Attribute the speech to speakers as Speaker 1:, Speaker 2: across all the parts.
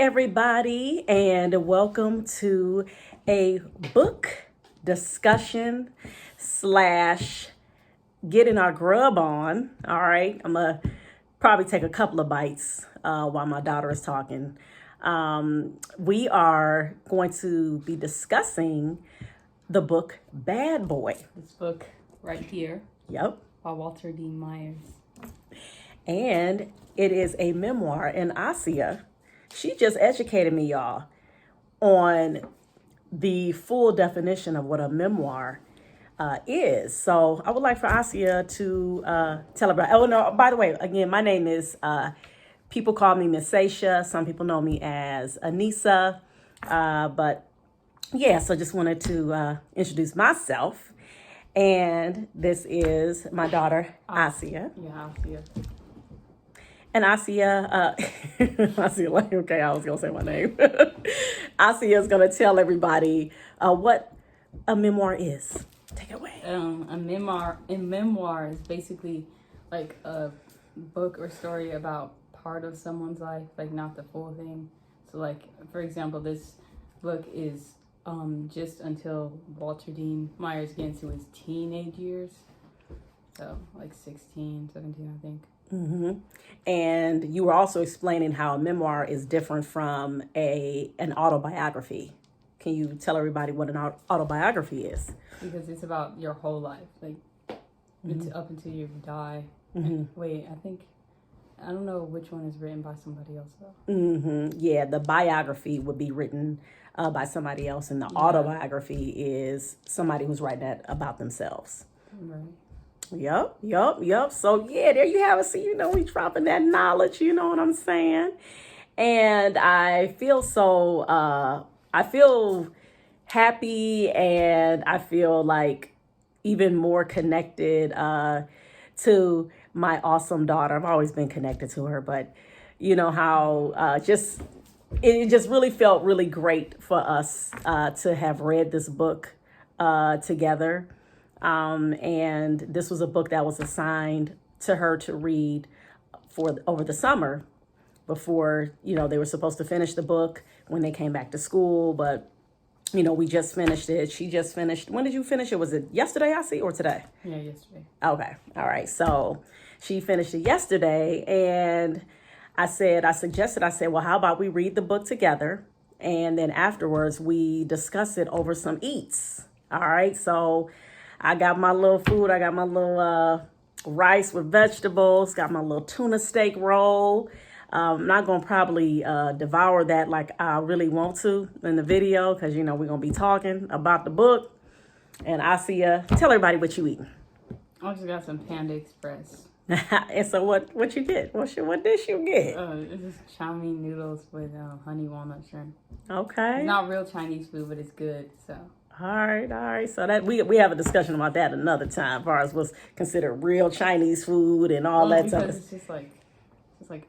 Speaker 1: everybody, and welcome to a book discussion slash getting our grub on. All right, I'm gonna probably take a couple of bites while my daughter is talking. We are going to be discussing the book Bad Boy.
Speaker 2: This book right here.
Speaker 1: Yep.
Speaker 2: By Walter D. Myers.
Speaker 1: And it is a memoir. And Asia, she just educated me, y'all, on the full definition of what a memoir is. So I would like for Asia to tell about. Oh no! By the way, again, my name is. People call me Miss Sasha. Some people know me as Anissa. But yeah, so just wanted to introduce myself. And this is my daughter, Asia.
Speaker 2: Yeah, Asia.
Speaker 1: And Asia, Asia, like, okay, I was going to say my name. Asia is going to tell everybody what a memoir is. Take it away.
Speaker 2: A memoir is basically like a book or story about part of someone's life, like not the full thing. So like, for example, this book is just until Walter D. Myers gets into his teenage years. So like 16, 17, I think.
Speaker 1: Mm-hmm. And you were also explaining how a memoir is different from an autobiography. Can you tell everybody what an autobiography is?
Speaker 2: Because it's about your whole life, like it's up until you die.
Speaker 1: Mm-hmm.
Speaker 2: Wait, I don't know which one is written by somebody else though.
Speaker 1: Mm-hmm. Yeah, the biography would be written by somebody else, and the autobiography is somebody who's writing that about themselves.
Speaker 2: Right.
Speaker 1: Yup. So yeah, there you have it. See, we dropping that knowledge, you know what I'm saying? And I feel I feel happy, and I feel like even more connected to my awesome daughter. I've always been connected to her, but you know how it just really felt really great for us to have read this book together. And this was a book that was assigned to her to read over the summer before, they were supposed to finish the book when they came back to school. But, we just finished it. She just finished. When did you finish it? Was it yesterday, I see, or today?
Speaker 2: Yeah, yesterday.
Speaker 1: Okay. All right. So she finished it yesterday, and I said, well, how about we read the book together? And then afterwards we discuss it over some eats. All right. So I got my little food. I got my little rice with vegetables. Got my little tuna steak roll. I'm not going to probably devour that like I really want to in the video because, we're going to be talking about the book. And Asia, tell everybody what you eating.
Speaker 2: I just got some Panda Express.
Speaker 1: And so what you get? What dish you get?
Speaker 2: It's just chow mein noodles with honey walnut shrimp.
Speaker 1: Okay.
Speaker 2: It's not real Chinese food, but it's good, so... All
Speaker 1: right. So that we have a discussion about that another time, as far as what's considered real Chinese food and all that stuff.
Speaker 2: It's just like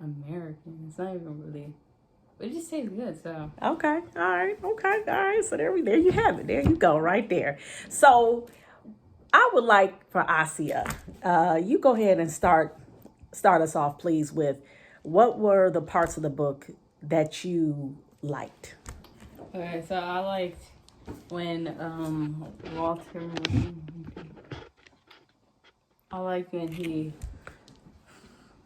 Speaker 2: American. It's not even really, but it just tastes good. So
Speaker 1: okay, all right. So there you have it. There you go, right there. So I would like for Asia, you go ahead and start us off, please, with what were the parts of the book that you liked.
Speaker 2: Okay, so I liked when Walter, I like when he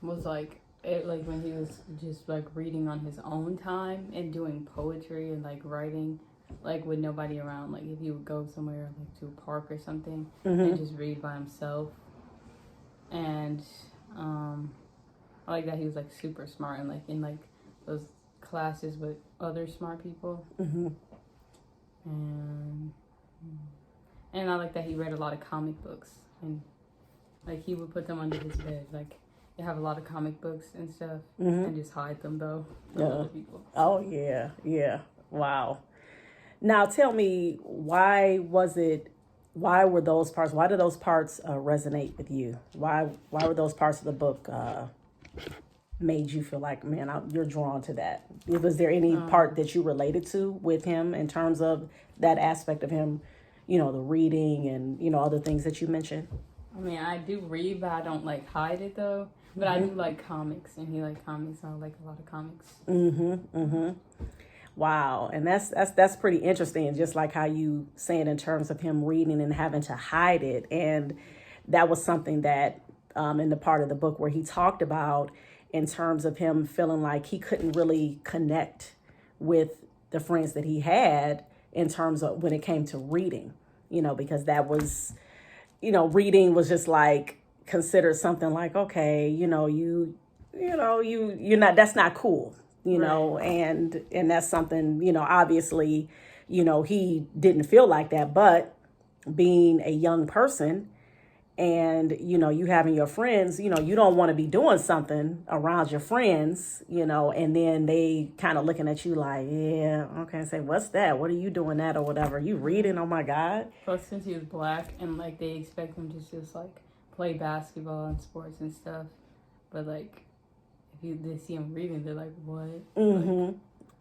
Speaker 2: was like when he was just like reading on his own time and doing poetry and like writing like with nobody around, like if he would go somewhere like to a park or something and just read by himself. And I like that he was like super smart and like in like those classes with other smart people. And I like that he read a lot of comic books and like he would put them under his bed. Like they have a lot of comic books and stuff and just hide them though from other people.
Speaker 1: Oh yeah. Wow. Now tell me, why were those parts? Why did those parts resonate with you? Why were those parts of the book made you feel like, man, you're drawn to that? Was there any part that you related to with him in terms of that aspect of him, the reading and, other things that you mentioned?
Speaker 2: I mean, I do read, but I don't like hide it though. But I do like comics, and he like comics. I like a lot of comics.
Speaker 1: Wow, and that's pretty interesting. Just like how you saying in terms of him reading and having to hide it, and that was something that in the part of the book where he talked about in terms of him feeling like he couldn't really connect with the friends that he had in terms of when it came to reading, because that was, reading was just like considered something like, okay, you're not, that's not cool,
Speaker 2: Right.
Speaker 1: and that's something, obviously, he didn't feel like that, but being a young person and you having your friends, you don't want to be doing something around your friends, and then they kind of looking at you like, yeah, okay, say, what's that, what are you doing that or whatever, you reading, oh my god.
Speaker 2: Plus, since he was black, and like they expect him to just like play basketball and sports and stuff, but like if they see him reading, they're like, what? Like,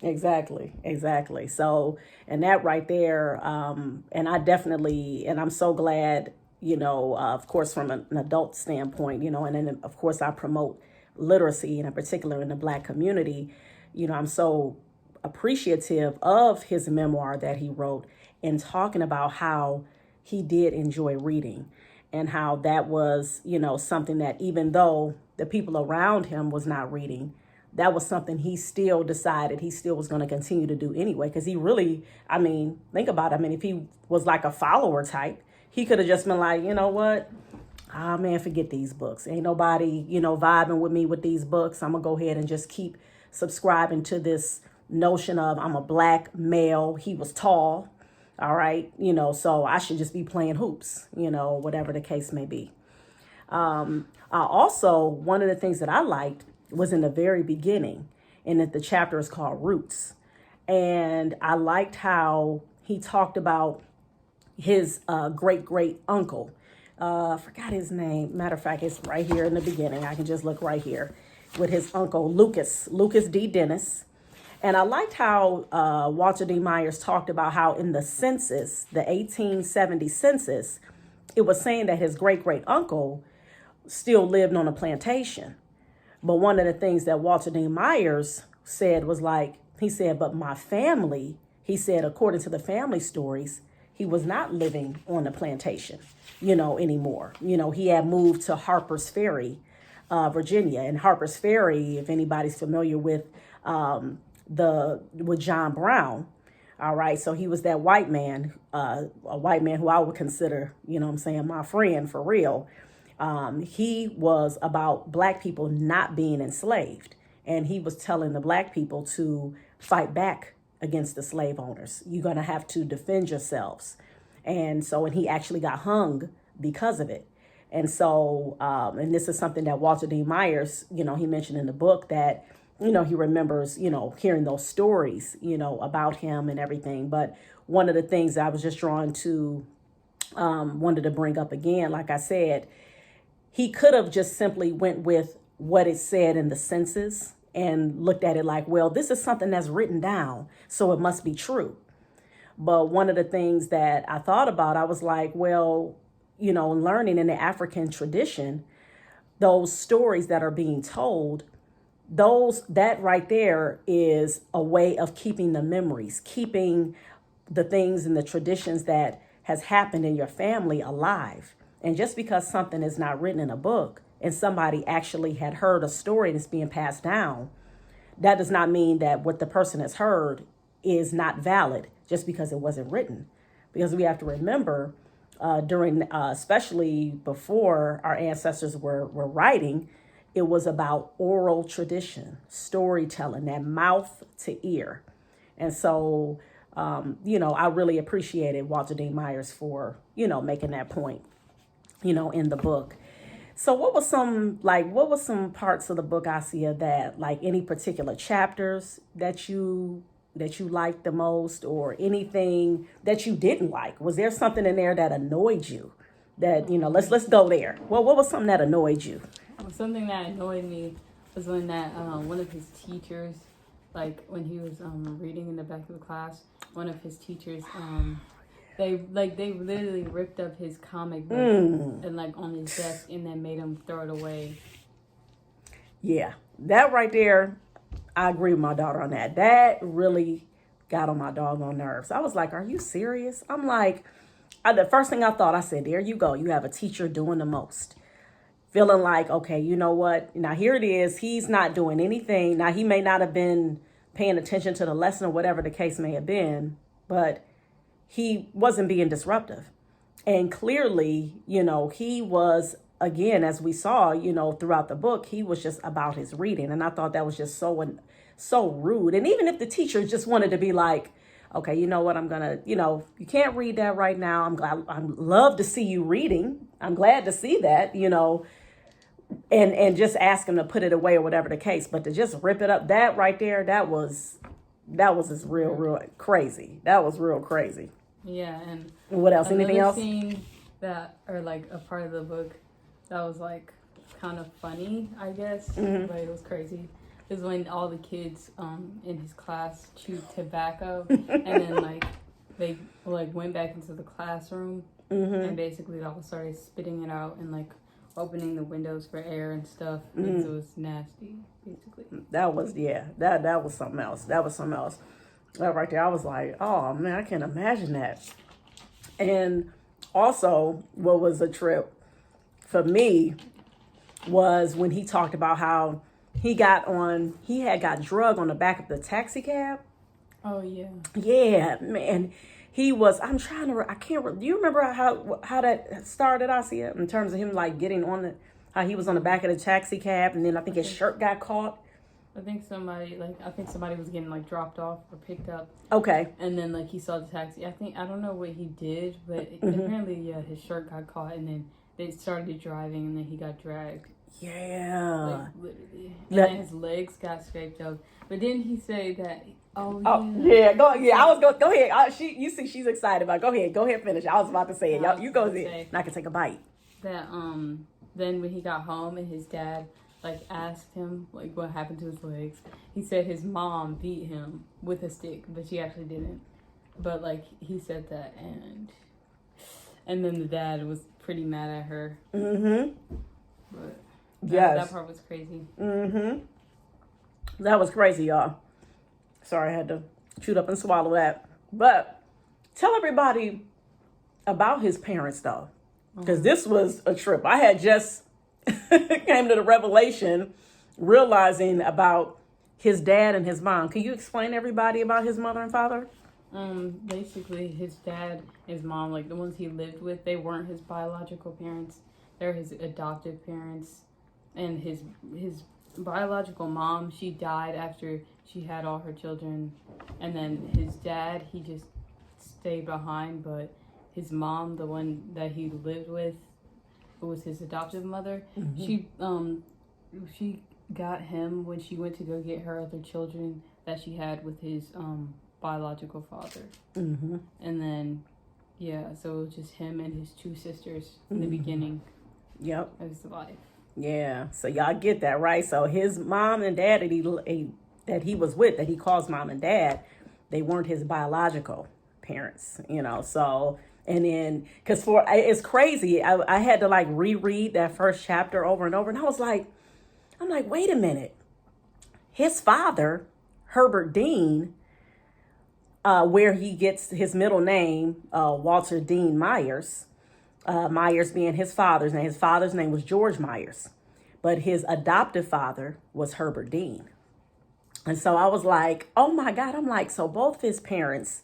Speaker 1: Exactly. So, and that right there, and I'm so glad, of course, from an adult standpoint, and then of course I promote literacy, and in particular in the Black community, I'm so appreciative of his memoir that he wrote and talking about how he did enjoy reading and how that was, something that even though the people around him was not reading, that was something he still decided he still was going to continue to do anyway. Because he really, I mean, think about it. I mean, if he was like a follower type, he could have just been like, you know what? Ah, man, forget these books. Ain't nobody, vibing with me with these books. I'm going to go ahead and just keep subscribing to this notion of I'm a black male. He was tall. All right. So I should just be playing hoops, whatever the case may be. Also, one of the things that I liked was in the very beginning, and that the chapter is called Roots. And I liked how he talked about his great uncle. I forgot his name. Matter of fact, it's right here in the beginning. I can just look right here with his uncle, Lucas D. Dennis. And I liked how Walter D. Myers talked about how in the census, the 1870 census, it was saying that his great uncle still lived on a plantation. But one of the things that Walter D. Myers said was like, he said, but my family, he said, according to the family stories, he was not living on the plantation, anymore. He had moved to Harper's Ferry, Virginia. And Harper's Ferry, if anybody's familiar with with John Brown, all right. So he was that white man, a white man who I would consider, my friend for real. He was about black people not being enslaved. And he was telling the black people to fight back against the slave owners. You're going to have to defend yourselves. And he actually got hung because of it. And so, and this is something that Walter D. Myers, he mentioned in the book that, he remembers, hearing those stories, about him and everything. But one of the things I was just drawn to, wanted to bring up again, like I said, he could have just simply went with what it said in the census and looked at it like, well, this is something that's written down, so it must be true. But one of the things that I thought about, I was like, well, learning in the African tradition, those stories that are being told, that right there is a way of keeping the memories, keeping the things and the traditions that has happened in your family alive. And just because something is not written in a book and somebody actually had heard a story and it's being passed down, that does not mean that what the person has heard is not valid just because it wasn't written. Because we have to remember especially before our ancestors were writing, it was about oral tradition, storytelling, that mouth to ear. And so, I really appreciated Walter D. Myers for, making that point, in the book. So what was some parts of the book, Asia, that like any particular chapters that you liked the most, or anything that you didn't like? Was there something in there that annoyed you? That, let's go there. Well, what was something that annoyed you?
Speaker 2: Something that annoyed me was when that one of his teachers, like when he was reading in the back of the class, one of his teachers They literally ripped up his comic book and like on his desk and then made him throw it away.
Speaker 1: Yeah, that right there, I agree with my daughter on that. That really got on my doggone nerves. I was like, are you serious? I'm like, the first thing I thought, I said, there you go. You have a teacher doing the most. Feeling like, okay, you know what? Now here it is. He's not doing anything. Now he may not have been paying attention to the lesson or whatever the case may have been, but he wasn't being disruptive. And clearly, he was, again, as we saw, throughout the book, he was just about his reading. And I thought that was just so rude. And even if the teacher just wanted to be like, okay, you know what, I'm going to, you can't read that right now. I love to see you reading. I'm glad to see that, and just ask him to put it away or whatever the case. But to just rip it up, that right there, that was just real crazy. That was real crazy.
Speaker 2: Yeah, and
Speaker 1: what else? Anything else?
Speaker 2: Scene that, or like a part of the book that was like kind of funny, I guess, but it was crazy. Is when all the kids in his class chewed tobacco, and then like they like went back into the classroom, and basically they all started spitting it out and like opening the windows for air and stuff. And so it was nasty, basically. That was
Speaker 1: that was something else. That right there, I was like, oh man, I can't imagine that. And also, what was a trip for me was when he talked about how he had got drug on the back of the taxi cab.
Speaker 2: Oh yeah.
Speaker 1: Yeah, man. He was, do you remember how that started, Asia, in terms of him like getting on how he was on the back of the taxi cab, and then I think his shirt got caught.
Speaker 2: I think somebody was getting like dropped off or picked up.
Speaker 1: Okay.
Speaker 2: And then like he saw the taxi. I don't know what he did, but apparently, yeah, his shirt got caught, and then they started driving, and then he got dragged.
Speaker 1: Yeah.
Speaker 2: Like literally. And then his legs got scraped up. But didn't he say that?
Speaker 1: Oh yeah. Go ahead. You see, she's excited about. Go ahead, finish. I was about to say it. You go ahead. And I can take a bite.
Speaker 2: That then when he got home and his dad like asked him like what happened to his legs, he said his mom beat him with a stick, but she actually didn't. But like he said that, and then the dad was pretty mad at her. But that part was crazy.
Speaker 1: That was crazy, y'all. Sorry, I had to chew up and swallow that. But tell everybody about his parents, though, because this was a trip. I had just came to the revelation, realizing about his dad and his mom. Can you explain to everybody about his mother and father?
Speaker 2: Basically, his dad and his mom, like the ones he lived with, they weren't his biological parents. They're his adoptive parents. And his biological mom, she died after she had all her children. And then his dad, he just stayed behind. But his mom, the one that he lived with, who was his adoptive mother, she got him when she went to go get her other children that she had with his biological father. And then, yeah, so it was just him and his two sisters in the beginning.
Speaker 1: Yep.
Speaker 2: Of his life.
Speaker 1: Yeah, so y'all get that, right? So his mom and dad that he was with, that he calls mom and dad, they weren't his biological parents, so, and then, because it's crazy, I had to like reread that first chapter over and over, and I'm like, wait a minute. His father, Herbert Dean, where he gets his middle name, Walter Dean Myers, Myers being his father's name. His father's name was George Myers, but his adoptive father was Herbert Dean. And so I was like, oh my God. I'm like, so both his parents,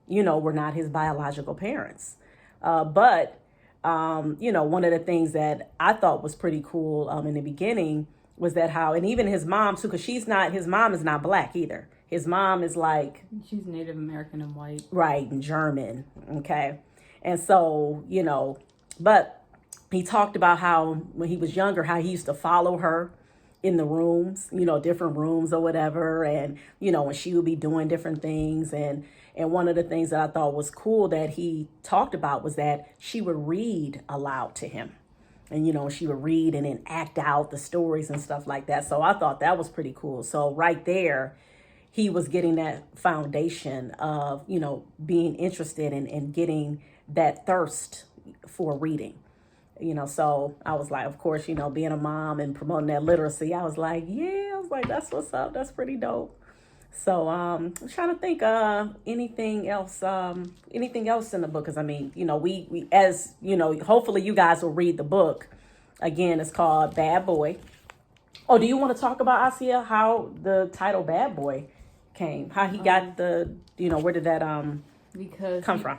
Speaker 1: were not his biological parents. But one of the things that I thought was pretty cool in the beginning was that and even his mom too, because his mom is not black either. His mom is like...
Speaker 2: She's Native American and white.
Speaker 1: Right, and German, okay? And so, but he talked about how when he was younger, how he used to follow her in the rooms, different rooms or whatever. And, when she would be doing different things. And one of the things that I thought was cool that he talked about was that she would read aloud to him. And, she would read and then act out the stories and stuff like that. So I thought that was pretty cool. So right there, he was getting that foundation of, being interested in getting that thirst for reading. So I was like, of course, being a mom and promoting that literacy, I was like, that's what's up. That's pretty dope. So I'm trying to think anything else in the book, because I mean, we as hopefully you guys will read the book. Again, it's called Bad Boy. Oh, do you want to talk about, Asia, how the title Bad Boy came? How he got where did that
Speaker 2: because
Speaker 1: come from?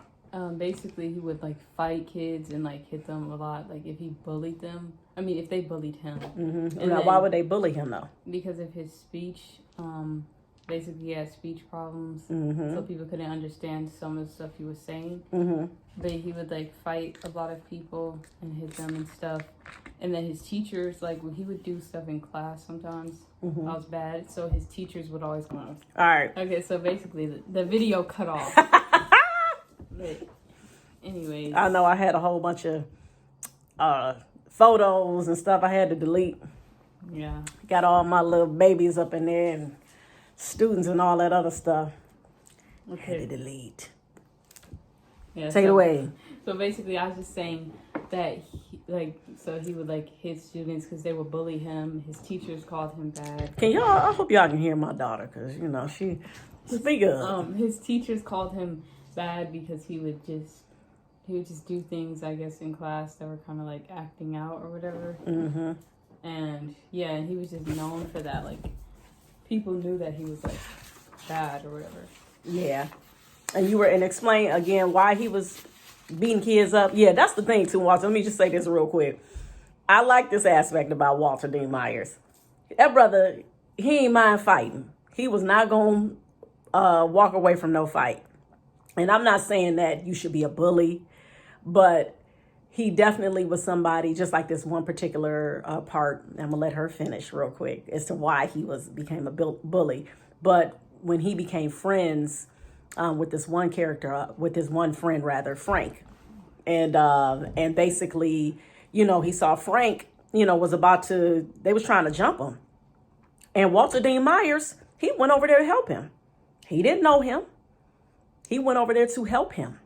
Speaker 2: Basically he would like fight kids and like hit them a lot, like if he bullied them. I mean, if they bullied him.
Speaker 1: Mm-hmm. And now, why would they bully him though?
Speaker 2: Because of his speech. Basically he had speech problems,
Speaker 1: mm-hmm.
Speaker 2: so people couldn't understand some of the stuff he was saying.
Speaker 1: Mm-hmm.
Speaker 2: But he would like fight a lot of people and hit them and stuff. And then his teachers, like when he would do stuff in class sometimes,
Speaker 1: mm-hmm.
Speaker 2: I was bad, so his teachers would always come out.
Speaker 1: All right.
Speaker 2: Okay, so basically the video cut off. But anyways,
Speaker 1: I know I had a whole bunch of photos and stuff I had to delete.
Speaker 2: Yeah.
Speaker 1: Got all my little babies up in there and students and all that other stuff.
Speaker 2: Okay.
Speaker 1: Had to delete.
Speaker 2: Yeah,
Speaker 1: Take it away.
Speaker 2: So basically, I was just saying that he would like hit students because they would bully him. His teachers called him bad.
Speaker 1: I hope y'all can hear my daughter, because she speak up.
Speaker 2: His teachers called him bad because he would just do things, I guess, in class that were kind of like acting out or whatever.
Speaker 1: Mm-hmm.
Speaker 2: And yeah, and he was just known for that. Like people knew that he was like bad or whatever.
Speaker 1: Yeah. And explain again why he was beating kids up. Yeah, that's the thing too, Walter. Let me just say this real quick. I like this aspect about Walter Dean Myers. That brother, he ain't mind fighting. He was not going to walk away from no fight. And I'm not saying that you should be a bully, but he definitely was somebody, just like this one particular part. I'm going to let her finish real quick as to why he became a bully. But when he became friends with this one character, with his one friend rather, Frank, and basically, he saw Frank, they was trying to jump him, and Walter Dean Myers, he went over there to help him. He didn't know him. He went over there to help him,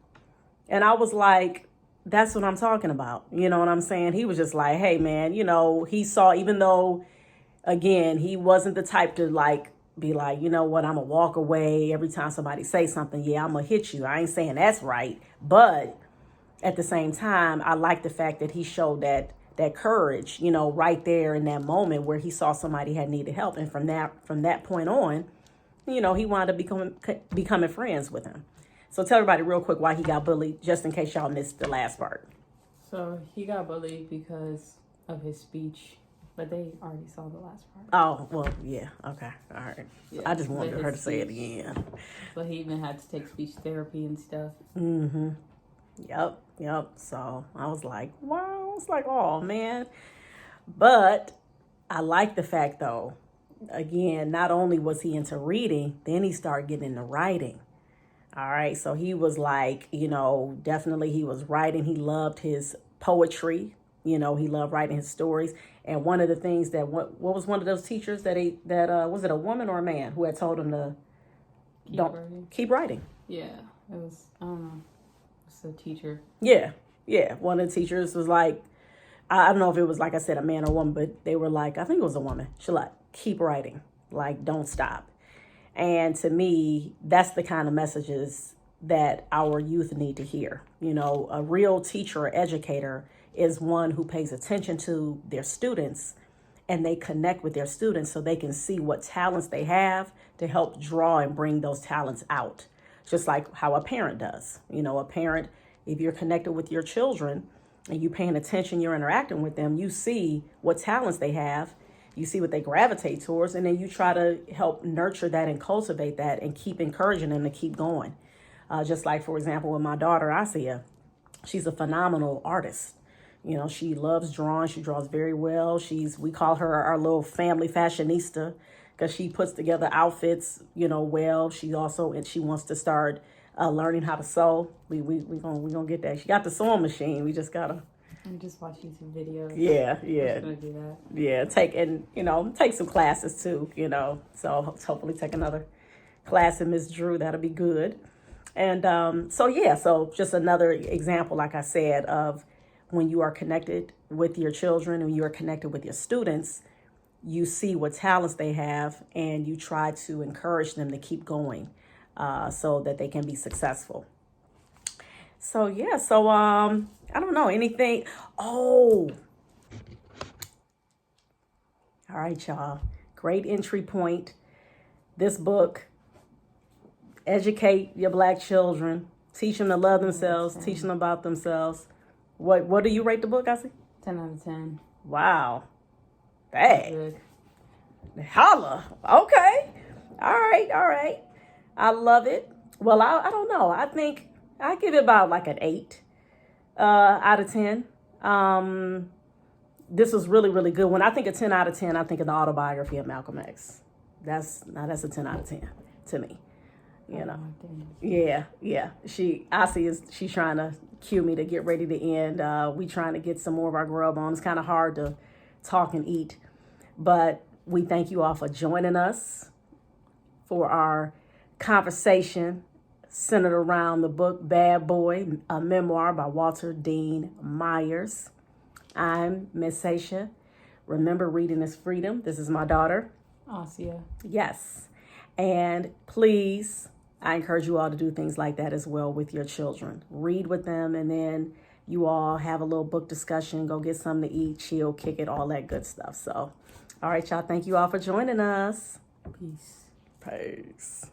Speaker 1: and I was like, that's what I'm talking about. You know what I'm saying? He was just like, hey man, he saw, even though, again, he wasn't the type to like be like, you know what, I'm gonna walk away every time somebody say something. Yeah, I'm gonna hit you. I ain't saying that's right, but at the same time, I like the fact that he showed that courage, right there in that moment where he saw somebody had needed help, and from that point on, he wound up becoming friends with him. So tell everybody real quick why he got bullied, just in case y'all missed the last part.
Speaker 2: So he got bullied because of his speech. But they already saw the last part.
Speaker 1: Oh, well, yeah. Okay. All right.
Speaker 2: Yeah,
Speaker 1: I just wanted her to say it again.
Speaker 2: So he even had to take speech therapy and stuff.
Speaker 1: Mm-hmm. Yep. So I was like, wow. It's like, oh, man. But I like the fact, though, again, not only was he into reading, then he started getting into writing. All right. So he was like, definitely he was writing. He loved his poetry. He loved writing his stories. And one of the things that, what was one of those teachers that was it a woman or a man who had told him to keep writing?
Speaker 2: Yeah, it was, I don't know. It's a teacher.
Speaker 1: Yeah. One of the teachers was like, I don't know if it was, like I said, a man or a woman, but they were like, I think it was a woman. She like, keep writing, like, don't stop. And to me, that's the kind of messages that our youth need to hear. A real teacher or educator is one who pays attention to their students, and they connect with their students so they can see what talents they have to help draw and bring those talents out. Just like how a parent does. A parent, if you're connected with your children and you're paying attention, you're interacting with them, you see what talents they have, you see what they gravitate towards, and then you try to help nurture that and cultivate that and keep encouraging them to keep going. Just like, for example, with my daughter, Asia, she's a phenomenal artist. She loves drawing. She draws very well. We call her our little family fashionista because she puts together outfits, well. She wants to start learning how to sew. We gonna get that. She got the sewing machine. We just gotta.
Speaker 2: And just watch YouTube videos.
Speaker 1: Yeah.
Speaker 2: I'm gonna do that.
Speaker 1: Yeah, take some classes too. So hopefully take another class in Miss Drew. That'll be good. And so just another example, like I said, of when you are connected with your children and you are connected with your students, you see what talents they have and you try to encourage them to keep going so that they can be successful. So I don't know anything. Oh, all right, y'all. Great entry point. This book, educate your Black children, teach them to love themselves, teach them about themselves. What do you rate the book, I see?
Speaker 2: 10 out of 10.
Speaker 1: Wow. Hey. Holla. Okay. All right. I love it. Well, I don't know. I think I give it about like an 8 out of 10. This was really, really good. When I think of 10 out of 10, I think of the Autobiography of Malcolm X. That's a 10 out of 10 to me. You know. Yeah. She's trying to cue me to get ready to end. We trying to get some more of our grub on. It's kind of hard to talk and eat. But we thank you all for joining us for our conversation centered around the book Bad Boy, a memoir by Walter Dean Myers. I'm Miss Aisha. Remember, reading is freedom. This is my daughter,
Speaker 2: Asia.
Speaker 1: Yes. And please, I encourage you all to do things like that as well with your children. Read with them, and then you all have a little book discussion, go get something to eat, chill, kick it, all that good stuff. So, all right, y'all. Thank you all for joining us.
Speaker 2: Peace.
Speaker 1: Peace.